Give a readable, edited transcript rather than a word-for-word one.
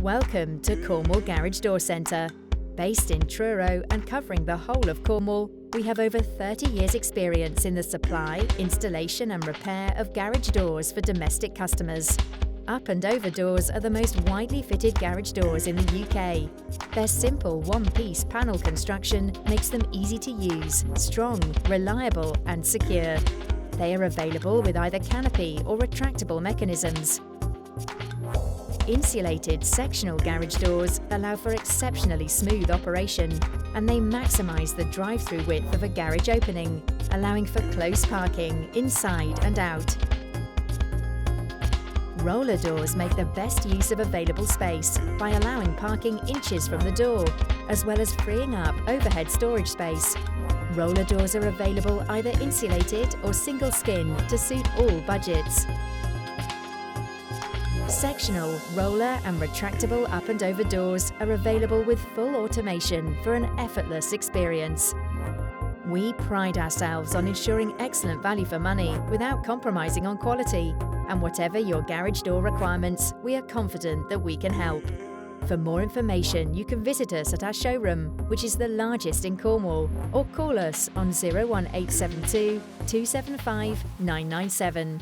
Welcome to Cornwall Garage Door Centre. Based in Truro and covering the whole of Cornwall, we have over 30 years' experience in the supply, installation and repair of garage doors for domestic customers. Up and over doors are the most widely fitted garage doors in the UK. Their simple one-piece panel construction makes them easy to use, strong, reliable and secure. They are available with either canopy or retractable mechanisms. Insulated sectional garage doors allow for exceptionally smooth operation, and they maximise the drive-through width of a garage opening, allowing for close parking inside and out. Roller doors make the best use of available space by allowing parking inches from the door, as well as freeing up overhead storage space. Roller doors are available either insulated or single skin to suit all budgets. Sectional, roller and retractable up and over doors are available with full automation for an effortless experience. We pride ourselves on ensuring excellent value for money without compromising on quality, and whatever your garage door requirements, we are confident that we can help. For more information, you can visit us at our showroom, which is the largest in Cornwall, or call us on 01872 275 997.